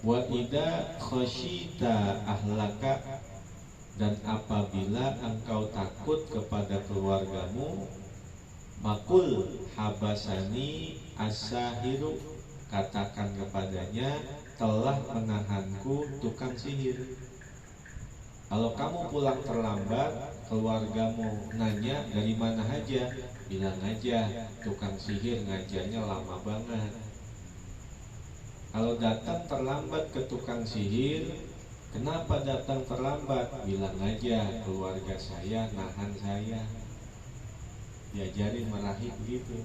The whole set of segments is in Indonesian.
Wa idza khasyita ahlaka, dan apabila engkau takut kepada keluargamu, makul habasani as-sahiru, katakan kepadanya telah menahanku tukang sihir. Kalau kamu pulang terlambat, keluargamu nanya dari mana aja, bilang aja tukang sihir ngajarnya lama banget. Kalau datang terlambat ke tukang sihir, kenapa datang terlambat? Bilang aja keluarga saya nahan saya. Diajarin merahib gitu.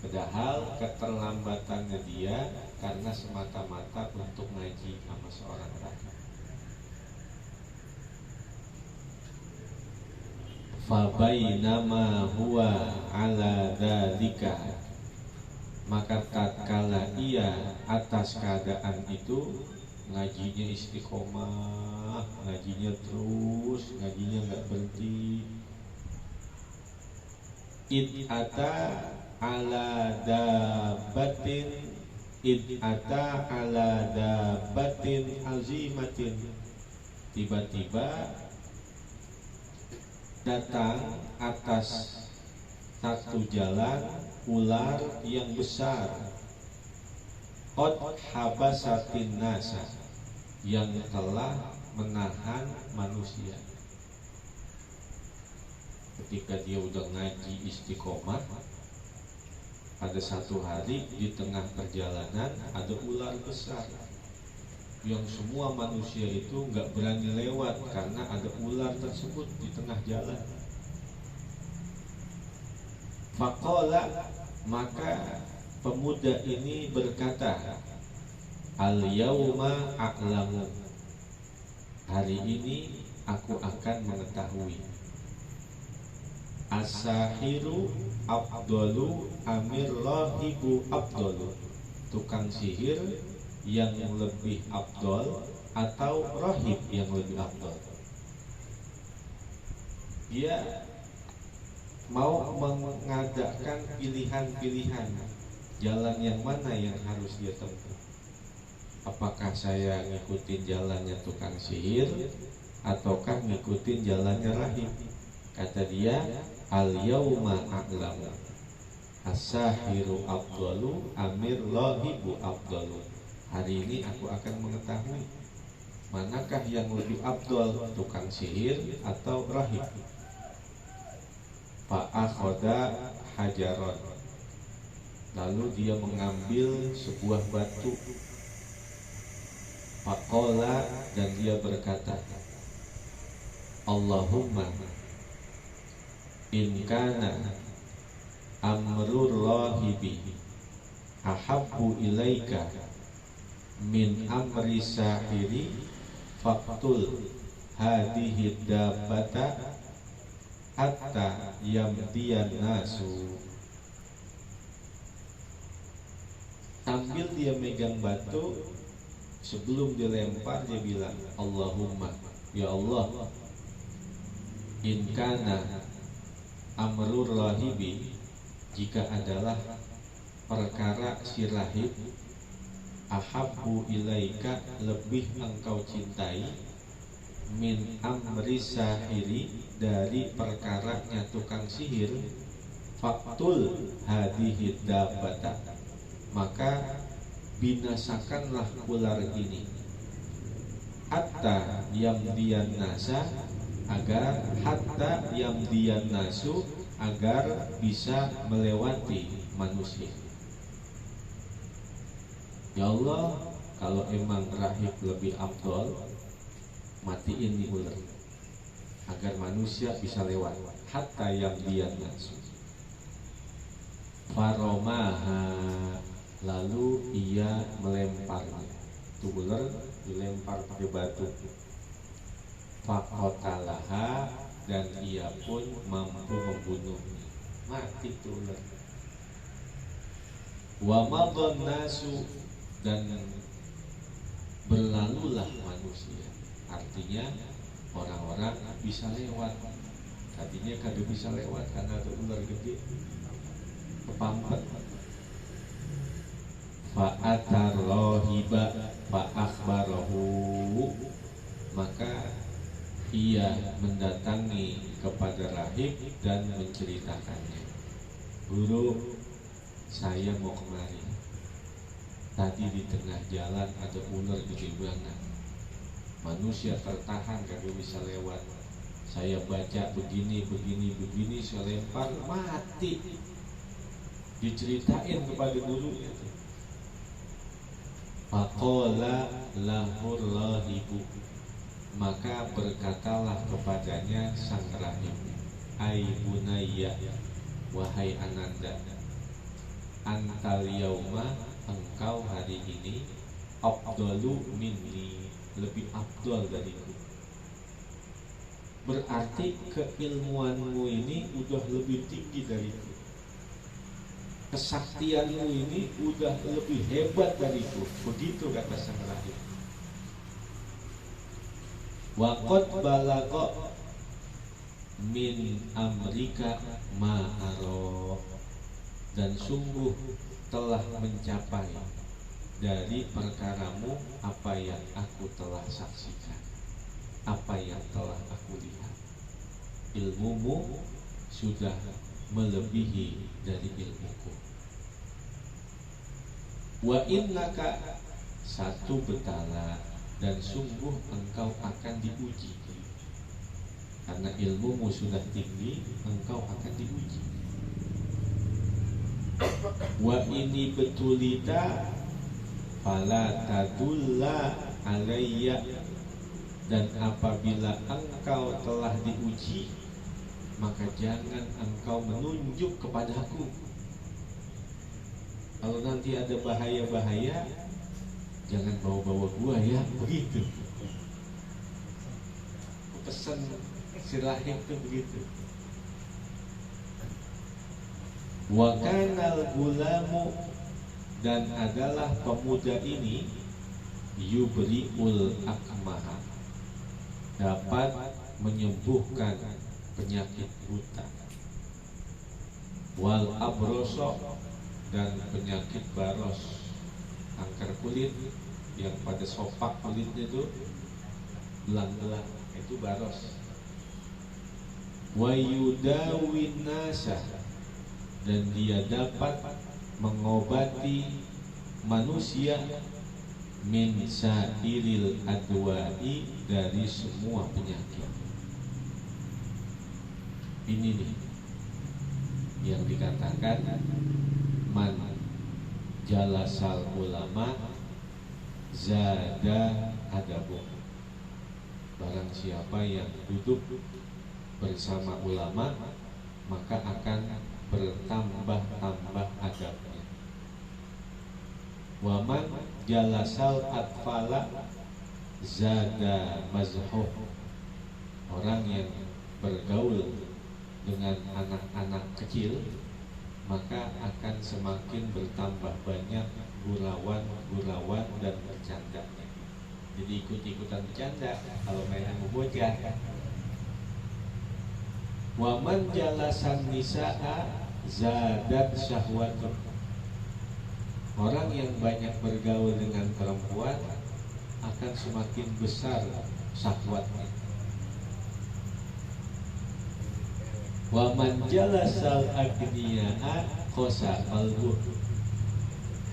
Padahal keterlambatannya dia karena semata-mata untuk ngaji sama seorang rahib. Fabainama huwa ala dzalika, maka tatkala ia atas keadaan itu, ngajinya istiqomah, ngajinya terus, ngajinya nggak berhenti. Id ata ala dabbatin, id ata ala dabbatin azimatin, tiba-tiba datang atas satu jalan ular yang besar, qad habasatin nasa, yang telah menahan manusia. Ketika dia udah ngaji istiqomah, pada satu hari di tengah perjalanan ada ular besar yang semua manusia itu nggak berani lewat karena ada ular tersebut di tengah jalan. Faqala, maka pemuda ini berkata, al-yauma a'lamu, hari ini aku akan mengetahui. As-sahiru afdalu amir rahibu afdalu, tukang sihir yang lebih afdal atau rahib yang lebih afdal. Dia mau mengadakan pilihan-pilihan, jalan yang mana yang harus dia tempuh. Apakah saya ngikutin jalannya tukang sihir ataukah ngikutin jalannya rahib? Kata dia, al-yauma a'lamu, as-sahiru afdalu amir rahibu afdalu, hari ini aku akan mengetahui manakah yang lebih afdal, tukang sihir atau rahib. Fa'akhoda hajaron, lalu dia mengambil sebuah batu. Faqala, dan dia berkata, Allahumma in kana amrur rahibi ahabbu ilaika min amri sahiri faqtul hadihi dabbata hatta yamdiyan nasu. Sambil dia megang batu, sebelum dilempar dia bilang, Allahumma, ya Allah, in kana amrur rahibi, jika adalah perkara si rahib, ahabbu ilaika, lebih engkau cintai, min amri sahiri, dari perkaranya tukang sihir, faktul hadihi dabbata, maka binasakanlah ular ini, hatta yamdiyan nasa, agar hatta yamdiyan nasu, agar bisa melewati manusia. Ya Allah, kalau emang rahib lebih afdal, matiin nih ular agar manusia bisa lewat. Hatta yamdiyan nasu. Faromaha, lalu ia melemparnya. Itu ular dilempar pakai batu. Faqotalaha, dan ia pun mampu membunuhnya. Mati itu ular. Wa madhan nasu, dan berlalulah manusia. Artinya orang-orang bisa lewat. Tadinya kagak bisa lewat karena ada ular gede kepampet. Fa'atar rohiba fa'akhbar ia mendatangi kepada rahib dan menceritakannya. Guru, saya mau kemari. Tadi di tengah jalan ada ular gede banget. Manusia tertahan kagak bisa lewat. Saya baca begini, saya lempar, mati. Diceritain kepada gurunya. Faqala lahur lahibu, maka berkatalah kepadanya sang rahib, ai bunayya, wahai ananda, antal yauma, engkau hari ini afdalu minni, lebih afdal dariku. Berarti keilmuanmu ini udah lebih tinggi dariku, kesaktianmu ini udah lebih hebat dariku. Begitu kata sang rahib. Waqad balagha min amrika ma'aro, dan sungguh telah mencapai dari perkaramu apa yang aku telah saksikan, apa yang telah aku lihat. Ilmumu sudah melebihi dari ilmuku. Wa innaka, satu betala, dan sungguh engkau akan diuji. Karena ilmumu sudah tinggi, engkau akan diuji. Wa ini betulita fala tadulla alayya, dan apabila engkau telah diuji, maka jangan engkau menunjuk kepadaku. Kalau nanti ada bahaya-bahaya, jangan bawa-bawa gua ya, begitu. Pesan si rahib itu begitu. Wa kanal gulamu, dan adalah pemuda ini yubri'ul akmaha, dapat menyembuhkan penyakit buta, wal abroso, dan penyakit baros, kanker kulit yang pada sopak kulitnya itu belang-belang, itu baros. Wa yudawin nasa, dan dia dapat mengobati manusia min sa'iril adwa'i, dari semua penyakit. Ini nih yang dikatakan man jalasal ulama zada adabu, barang siapa yang duduk bersama ulama maka akan bertambah-tambah adabnya. Waman jalasal atfala zada mazhub, orang yang bergaul dengan anak-anak kecil maka akan semakin bertambah banyak gurauan dan bercandanya. Jadi ikut-ikutan bercanda kalau main sama bocah. Waman jalasan nisaa zadat syahwatu, orang yang banyak bergaul dengan perempuan akan semakin besar syahwatnya. Wa man jalasal agniyaa qosa qalbuh,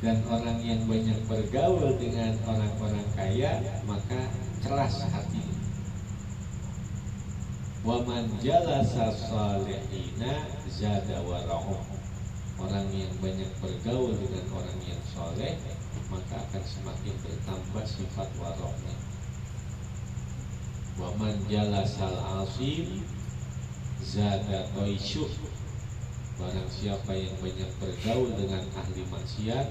dan orang yang banyak bergaul dengan orang-orang kaya maka keras hatinya. Wa man jalasa salihina zada wara'uh, orang yang banyak bergaul dengan orang yang soleh maka akan semakin bertambah sifat wara'nya. Wa man jalasal asim zada toisyuh, barang siapa yang banyak bergaul dengan ahli maksiat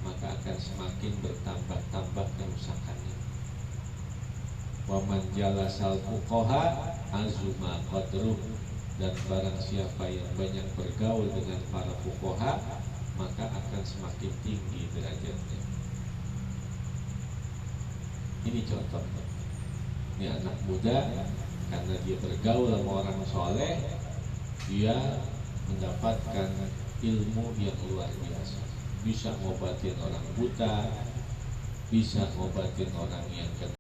maka akan semakin bertambah-tambah kerusakannya. Wa man jalasal fuqaha azuma qadruh, dan barang siapa yang banyak bergaul dengan para fuqaha maka akan semakin tinggi derajatnya. Ini contoh. Ini anak muda, karena dia bergaul sama orang soleh, dia mendapatkan ilmu yang luar biasa. Bisa ngobatin orang buta, bisa ngobatin orang yang